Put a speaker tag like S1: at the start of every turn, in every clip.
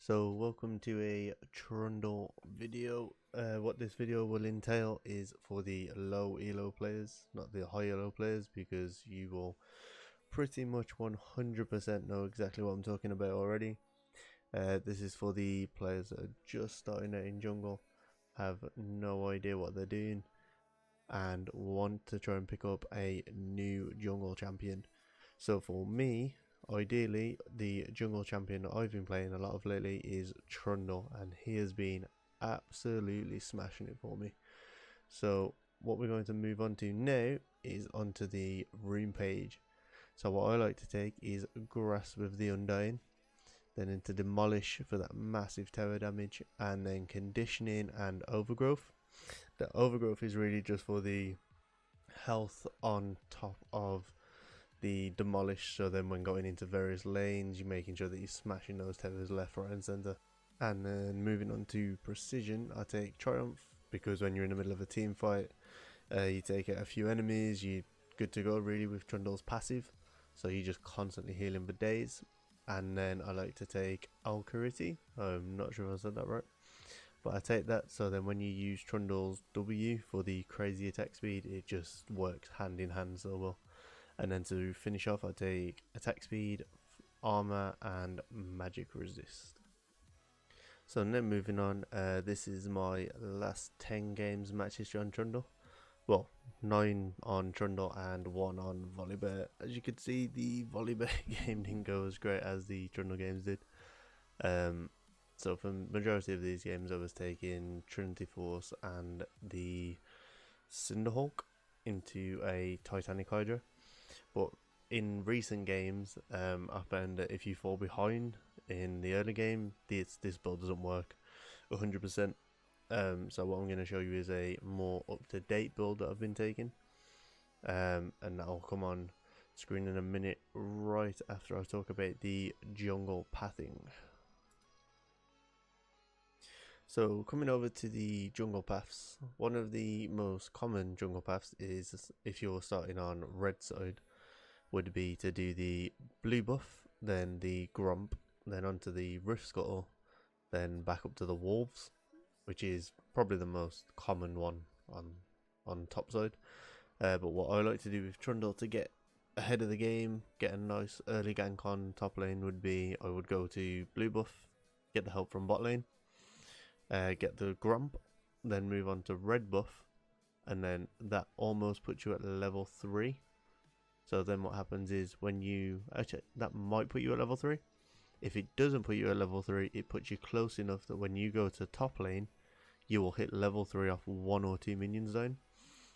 S1: So welcome to a Trundle video. What this video will entail is for the low elo players, not the high elo players, because you will pretty much 100% know exactly what I'm talking about already. This is for the players that are just starting out in jungle, have no idea what they're doing, and want to try and pick up a new jungle champion. So for me, ideally, the jungle champion that I've been playing a lot of lately is Trundle, and he has been absolutely smashing it for me. So what we're going to move on to now is onto the rune page. So what I like to take is Grasp of the Undying, then into Demolish for that massive tower damage, and then Conditioning and Overgrowth. The Overgrowth is really just for the health on top of the Demolish, so then when going into various lanes you're making sure that you're smashing those tethers left, right and centre. And then moving on to Precision, I take Triumph, because when you're in the middle of a team fight, you take out a few enemies, you're good to go really with Trundle's passive, so you're just constantly healing for days. And then I like to take Alcarity, I'm not sure if I said that right, but I take that, so then when you use Trundle's W for the crazy attack speed, it just works hand in hand so well. And then to finish off, I take attack speed, armor, and magic resist. So then moving on, this is my last 10 games match history on Trundle. Well, 9 on Trundle and 1 on Volibear. As you can see, the Volibear game didn't go as great as the Trundle games did. So for the majority of these games I was taking Trinity Force and the Cinderhulk into a Titanic Hydra. But in recent games, I found that if you fall behind in the early game, this build doesn't work 100%. So what I'm going to show you is a more up-to-date build that I've been taking, and that'll come on screen in a minute, right after I talk about the jungle pathing. So coming over to the jungle paths, one of the most common jungle paths is, if you're starting on red side, would be to do the blue buff, then the Grump, then onto the Rift Scuttle, then back up to the Wolves, which is probably the most common one on top side. But what I like to do with Trundle to get ahead of the game, get a nice early gank on top lane, would be I would go to blue buff, get the help from bot lane, get the Grump, then move on to red buff, and then that almost puts you at level 3. So then what happens is when you, actually that might put you at level 3. If it doesn't put you at level 3, it puts you close enough that when you go to top lane, you will hit level 3 off 1 or 2 minions down,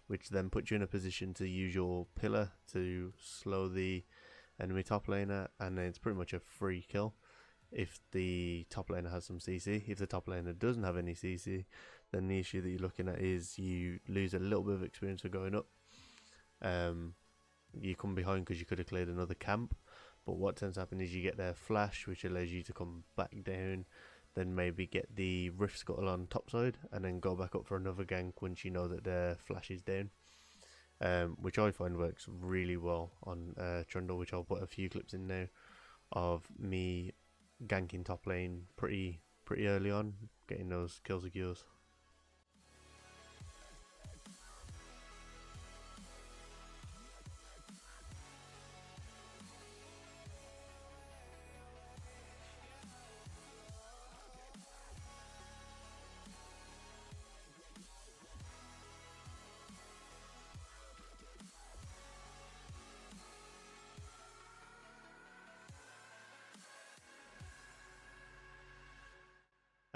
S1: which then puts you in a position to use your pillar to slow the enemy top laner, and then it's pretty much a free kill if the top laner has some CC. If the top laner doesn't have any CC, then the issue that you're looking at is you lose a little bit of experience for going up. You come behind because you could have cleared another camp, but what tends to happen is you get their flash, which allows you to come back down, then maybe get the Rift Scuttle on top side, and then go back up for another gank once you know that their flash is down, which I find works really well on Trundle, which I'll put a few clips in now of me ganking top lane pretty early on, getting those kills and cures.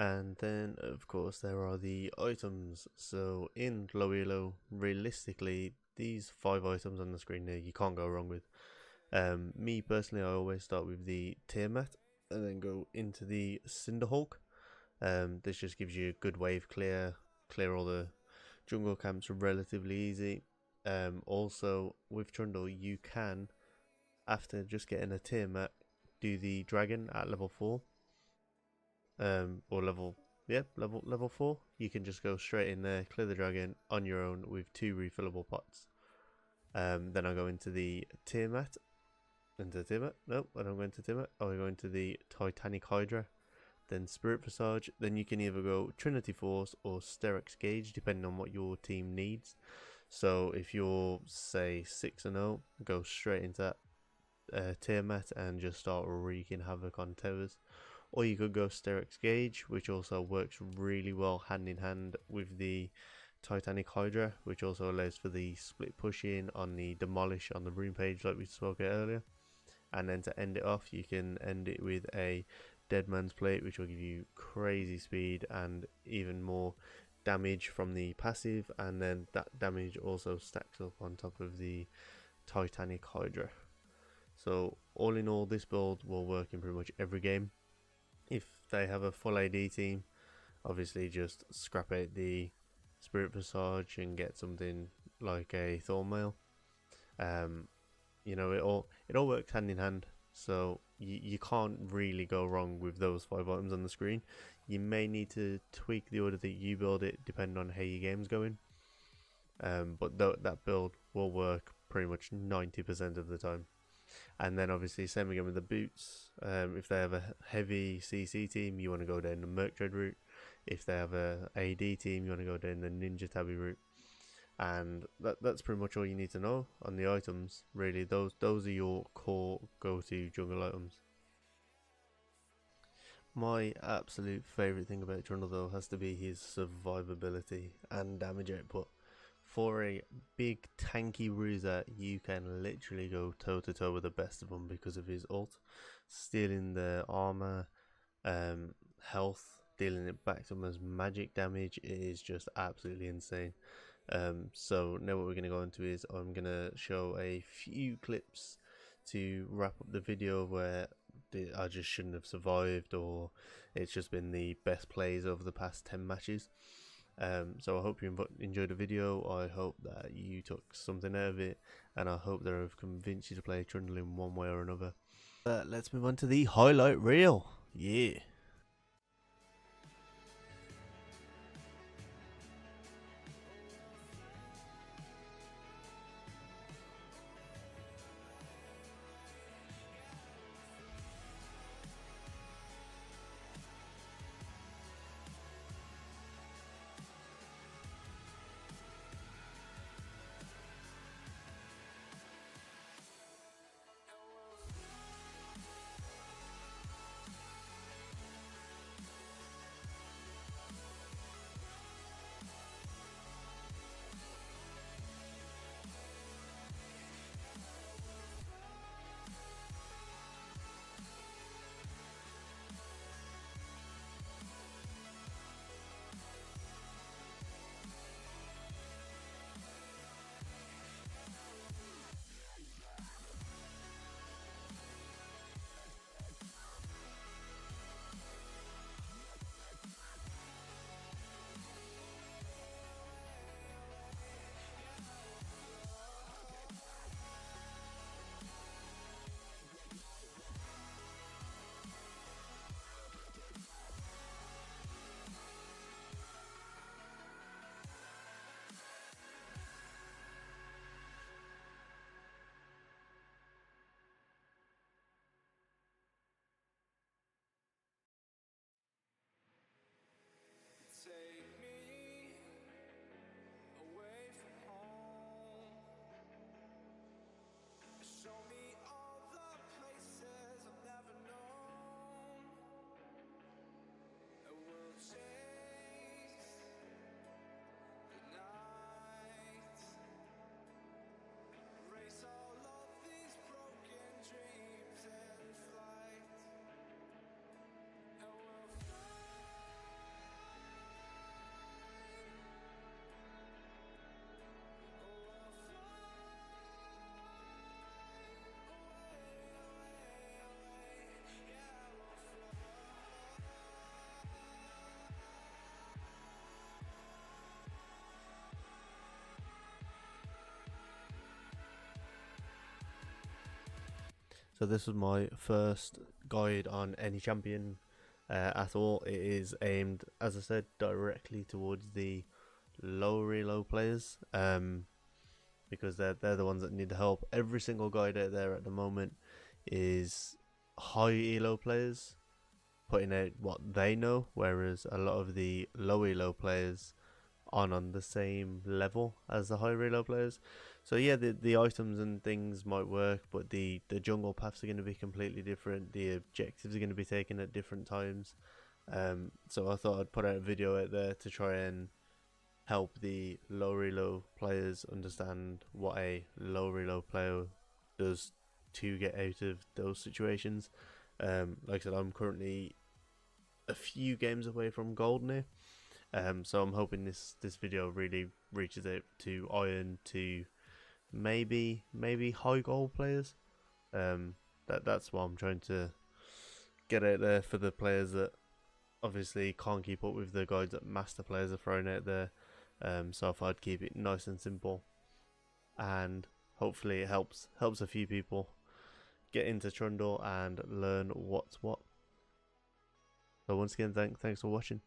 S1: And then of course there are the items. So in low elo, realistically, these 5 items on the screen there you can't go wrong with. Me personally, I always start with the Tiamat and then go into the Cinderhulk. This just gives you a good wave clear all the jungle camps relatively easy. Also with Trundle you can, after just getting a Tiamat, do the dragon at level 4. Or level 4. You can just go straight in there, clear the dragon on your own with 2 refillable pots. Then I go into the Tiamat. No, I don't go into Tiamat. I go into the Titanic Hydra. then Spirit Visage, then you can either go Trinity Force or Sterex Gauge depending on what your team needs. So if you're say 6-0, go straight into that Tiamat and just start wreaking havoc on towers. Or you could go Sterex Gauge, which also works really well hand in hand with the Titanic Hydra, which also allows for the split push in on the Demolish on the rune page like we spoke about earlier. And then to end it off, you can end it with a Dead Man's Plate, which will give you crazy speed and even more damage from the passive, and then that damage also stacks up on top of the Titanic Hydra. So all in all, this build will work in pretty much every game. If they have a full AD team, obviously just scrap out the Spirit Visage and get something like a Thornmail. You know, it all works hand in hand, so you can't really go wrong with those 5 items on the screen. You may need to tweak the order that you build it depending on how your game's going, but that build will work pretty much 90% of the time. And then obviously same again with the boots. If they have a heavy CC team, you want to go down the Merc Dread route. If they have a AD team, you want to go down the Ninja Tabby route. And that's pretty much all you need to know on the items. Really, those are your core go-to jungle items. My absolute favourite thing about Trundle though has to be his survivability and damage output. For a big tanky bruiser, you can literally go toe to toe with the best of them because of his ult, stealing the armor, health, dealing it back to him as magic damage. It is just absolutely insane. So now what we're going to go into is I'm going to show a few clips to wrap up the video where I just shouldn't have survived, or it's just been the best plays over the past 10 matches. So I hope you enjoyed the video. I hope that you took something out of it, and I hope that I've convinced you to play Trundle in one way or another. Let's move on to the highlight reel. Yeah.
S2: Take me away from home. Show me all the places I've never known. And we'll chase the night. Race all of these broken dreams in flight. And we'll fly.
S1: So this was my first guide on any champion at all. It is aimed, as I said, directly towards the low elo players, because they're the ones that need the help. Every single guide out there at the moment is high elo players, putting out what they know, whereas a lot of the low elo players aren't on the same level as the high elo players. So yeah, the items and things might work, but the jungle paths are going to be completely different. The objectives are going to be taken at different times. So I thought I'd put out a video out there to try and help the low elo players understand what a low elo player does to get out of those situations. Like I said, I'm currently a few games away from gold now. So I'm hoping this video really reaches out to iron, to maybe high gold players. That's what I'm trying to get out there for the players that obviously can't keep up with the guides that master players are throwing out there. So if I'd keep it nice and simple, and hopefully it helps a few people get into Trundle and learn what's what. So once again, thanks for watching.